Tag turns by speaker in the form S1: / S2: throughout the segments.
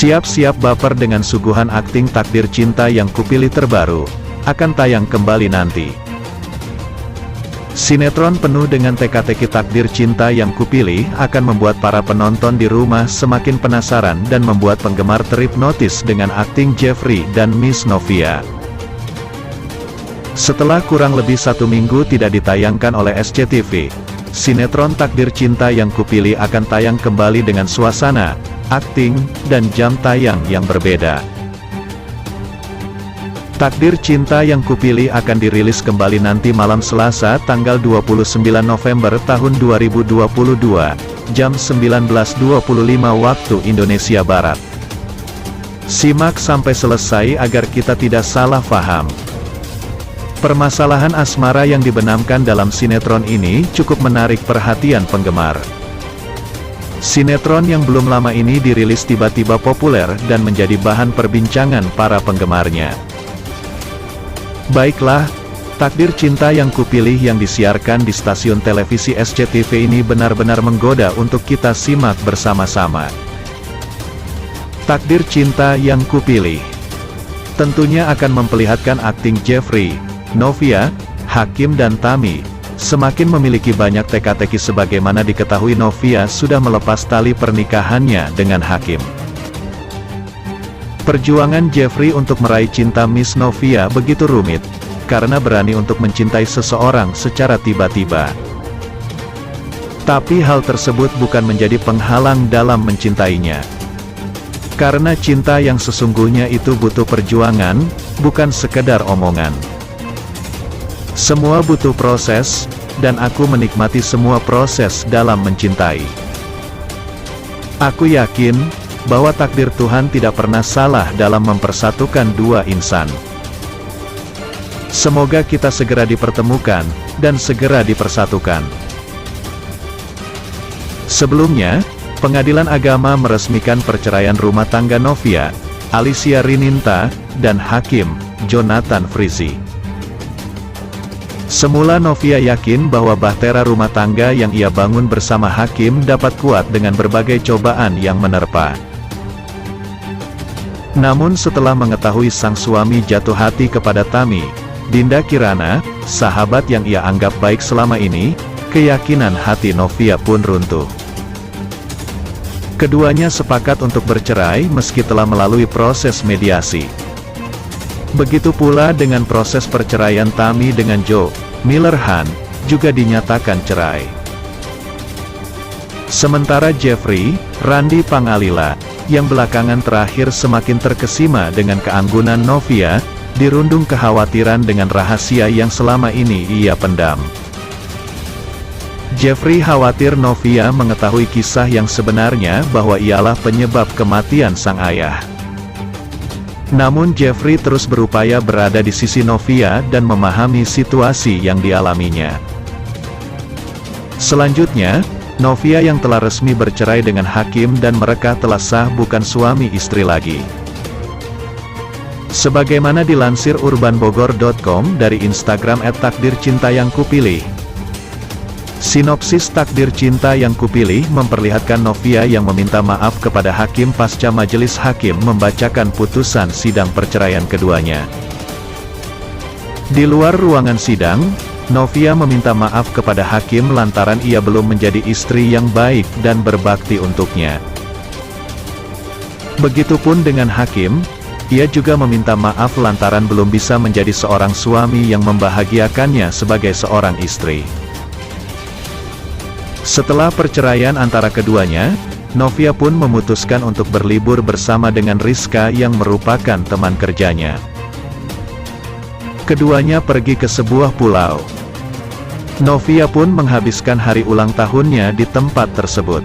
S1: Siap-siap baper dengan suguhan akting Takdir Cinta Yang Kupilih terbaru, akan tayang kembali nanti. Sinetron penuh dengan teka-teki Takdir Cinta Yang Kupilih akan membuat para penonton di rumah semakin penasaran dan membuat penggemar terhipnotis dengan akting Jeffrey dan Miss Novia. Setelah kurang lebih 1 minggu tidak ditayangkan oleh SCTV, sinetron Takdir Cinta Yang Kupilih akan tayang kembali dengan suasana, akting, dan jam tayang yang berbeda. Takdir Cinta Yang Kupilih akan dirilis kembali nanti malam Selasa tanggal 29 November tahun 2022, jam 19.25 waktu Indonesia Barat. Simak sampai selesai agar kita tidak salah paham. Permasalahan asmara yang dibenamkan dalam sinetron ini cukup menarik perhatian penggemar. Sinetron yang belum lama ini dirilis tiba-tiba populer dan menjadi bahan perbincangan para penggemarnya. Baiklah, Takdir Cinta Yang Kupilih yang disiarkan di stasiun televisi SCTV ini benar-benar menggoda untuk kita simak bersama-sama. Takdir Cinta Yang Kupilih tentunya akan memperlihatkan akting Jeffrey, Novia, Hakim dan Tami. Semakin memiliki banyak teka-teki sebagaimana diketahui Novia sudah melepas tali pernikahannya dengan Hakim. Perjuangan Jeffrey untuk meraih cinta Miss Novia begitu rumit, karena berani untuk mencintai seseorang secara tiba-tiba. Tapi hal tersebut bukan menjadi penghalang dalam mencintainya. Karena cinta yang sesungguhnya itu butuh perjuangan, bukan sekedar omongan. Semua butuh proses, dan aku menikmati semua proses dalam mencintai. Aku yakin, bahwa takdir Tuhan tidak pernah salah dalam mempersatukan dua insan. Semoga kita segera dipertemukan, dan segera dipersatukan. Sebelumnya, Pengadilan Agama meresmikan perceraian rumah tangga Novia, Alicia Rininta, dan Hakim, Jonathan Frizzy. Semula Novia yakin bahwa bahtera rumah tangga yang ia bangun bersama Hakim dapat kuat dengan berbagai cobaan yang menerpa. Namun setelah mengetahui sang suami jatuh hati kepada Tami, Dinda Kirana, sahabat yang ia anggap baik selama ini, keyakinan hati Novia pun runtuh. Keduanya sepakat untuk bercerai meski telah melalui proses mediasi. Begitu pula dengan proses perceraian Tami dengan Joe Miller Han, juga dinyatakan cerai. Sementara Jeffrey, Randy Pangalila, yang belakangan terakhir semakin terkesima dengan keanggunan Novia, dirundung kekhawatiran dengan rahasia yang selama ini ia pendam. Jeffrey khawatir Novia mengetahui kisah yang sebenarnya bahwa ialah penyebab kematian sang ayah. Namun Jeffrey terus berupaya berada di sisi Novia dan memahami situasi yang dialaminya. Selanjutnya, Novia yang telah resmi bercerai dengan Hakim dan mereka telah sah bukan suami istri lagi. Sebagaimana dilansir urbanbogor.com dari Instagram @takdircintayangkupilih. Sinopsis Takdir Cinta Yang Kupilih memperlihatkan Novia yang meminta maaf kepada Hakim pasca majelis hakim membacakan putusan sidang perceraian keduanya. Di luar ruangan sidang, Novia meminta maaf kepada Hakim lantaran ia belum menjadi istri yang baik dan berbakti untuknya. Begitupun dengan Hakim, ia juga meminta maaf lantaran belum bisa menjadi seorang suami yang membahagiakannya sebagai seorang istri. Setelah perceraian antara keduanya, Novia pun memutuskan untuk berlibur bersama dengan Rizka yang merupakan teman kerjanya. Keduanya pergi ke sebuah pulau. Novia pun menghabiskan hari ulang tahunnya di tempat tersebut.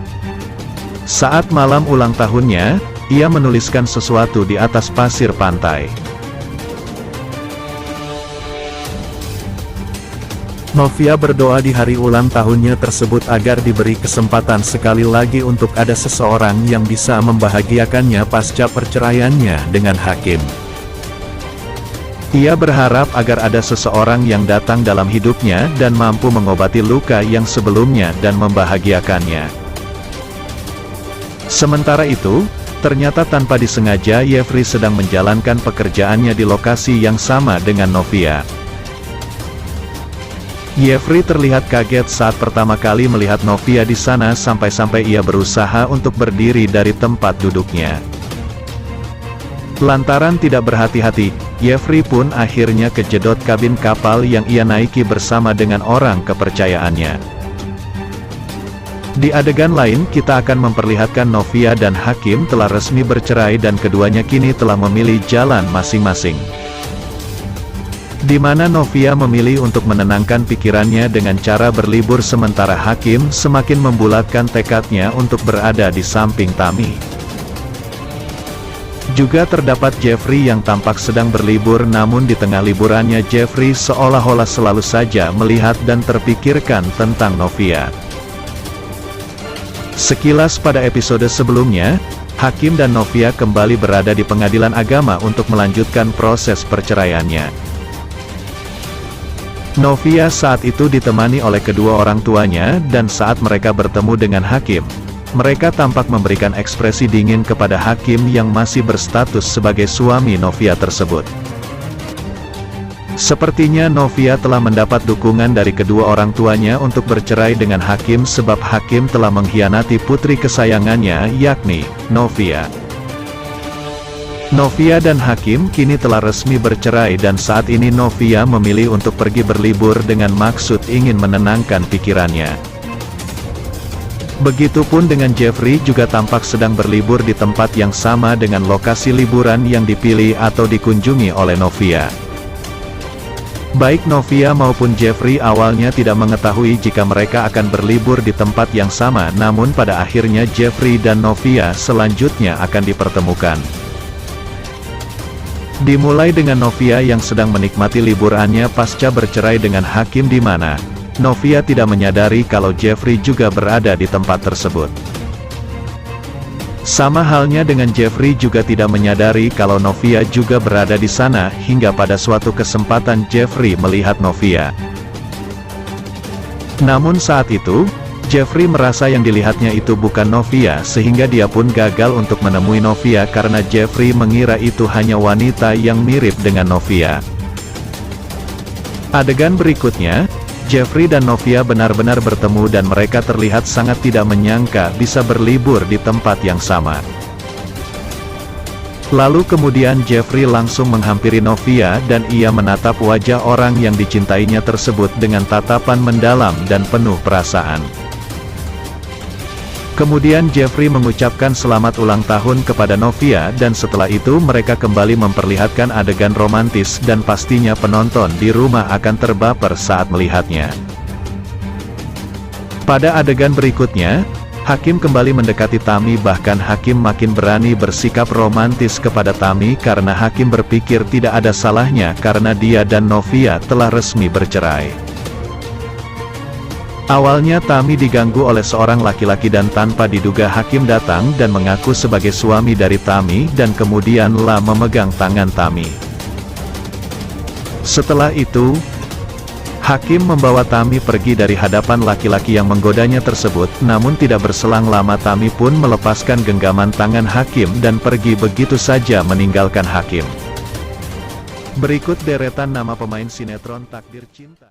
S1: Saat malam ulang tahunnya, ia menuliskan sesuatu di atas pasir pantai. Novia berdoa di hari ulang tahunnya tersebut agar diberi kesempatan sekali lagi untuk ada seseorang yang bisa membahagiakannya pasca perceraiannya dengan Hakim. Ia berharap agar ada seseorang yang datang dalam hidupnya dan mampu mengobati luka yang sebelumnya dan membahagiakannya. Sementara itu, Ternyata tanpa disengaja Jeffrey sedang menjalankan pekerjaannya di lokasi yang sama dengan Novia. Jeffrey terlihat kaget saat pertama kali melihat Novia di sana sampai-sampai ia berusaha untuk berdiri dari tempat duduknya. Lantaran tidak berhati-hati, Jeffrey pun akhirnya kejedot kabin kapal yang ia naiki bersama dengan orang kepercayaannya. Di adegan lain kita akan memperlihatkan Novia dan Hakim telah resmi bercerai dan keduanya kini telah memilih jalan masing-masing. Di mana Novia memilih untuk menenangkan pikirannya dengan cara berlibur sementara Hakim semakin membulatkan tekadnya untuk berada di samping Tami. Juga terdapat Jeffrey yang tampak sedang berlibur namun di tengah liburannya Jeffrey seolah-olah selalu saja melihat dan terpikirkan tentang Novia. Sekilas pada episode sebelumnya, Hakim dan Novia kembali berada di pengadilan agama untuk melanjutkan proses perceraiannya. Novia saat itu ditemani oleh kedua orang tuanya dan saat mereka bertemu dengan Hakim, mereka tampak memberikan ekspresi dingin kepada Hakim yang masih berstatus sebagai suami Novia tersebut. Sepertinya Novia telah mendapat dukungan dari kedua orang tuanya untuk bercerai dengan Hakim sebab Hakim telah mengkhianati putri kesayangannya yakni Novia. Novia dan Hakim kini telah resmi bercerai dan saat ini Novia memilih untuk pergi berlibur dengan maksud ingin menenangkan pikirannya. Begitupun dengan Jeffrey juga tampak sedang berlibur di tempat yang sama dengan lokasi liburan yang dipilih atau dikunjungi oleh Novia. Baik Novia maupun Jeffrey awalnya tidak mengetahui jika mereka akan berlibur di tempat yang sama namun pada akhirnya Jeffrey dan Novia selanjutnya akan dipertemukan. Dimulai dengan Novia yang sedang menikmati liburannya pasca bercerai dengan Hakim di mana Novia tidak menyadari kalau Jeffrey juga berada di tempat tersebut. Sama halnya dengan Jeffrey juga tidak menyadari kalau Novia juga berada di sana hingga pada suatu kesempatan Jeffrey melihat Novia. Namun saat itu, Jeffrey merasa yang dilihatnya itu bukan Novia sehingga dia pun gagal untuk menemui Novia karena Jeffrey mengira itu hanya wanita yang mirip dengan Novia. Adegan berikutnya, Jeffrey dan Novia benar-benar bertemu dan mereka terlihat sangat tidak menyangka bisa berlibur di tempat yang sama. Lalu kemudian Jeffrey langsung menghampiri Novia dan ia menatap wajah orang yang dicintainya tersebut dengan tatapan mendalam dan penuh perasaan. Kemudian Jeffrey mengucapkan selamat ulang tahun kepada Novia dan setelah itu mereka kembali memperlihatkan adegan romantis dan pastinya penonton di rumah akan terbaper saat melihatnya. Pada adegan berikutnya, Hakim kembali mendekati Tami bahkan Hakim makin berani bersikap romantis kepada Tami karena Hakim berpikir tidak ada salahnya karena dia dan Novia telah resmi bercerai. Awalnya Tami diganggu oleh seorang laki-laki dan tanpa diduga Hakim datang dan mengaku sebagai suami dari Tami dan kemudianlah memegang tangan Tami. Setelah itu, Hakim membawa Tami pergi dari hadapan laki-laki yang menggodanya tersebut, namun tidak berselang lama Tami pun melepaskan genggaman tangan Hakim dan pergi begitu saja meninggalkan Hakim. Berikut deretan nama pemain sinetron Takdir Cinta.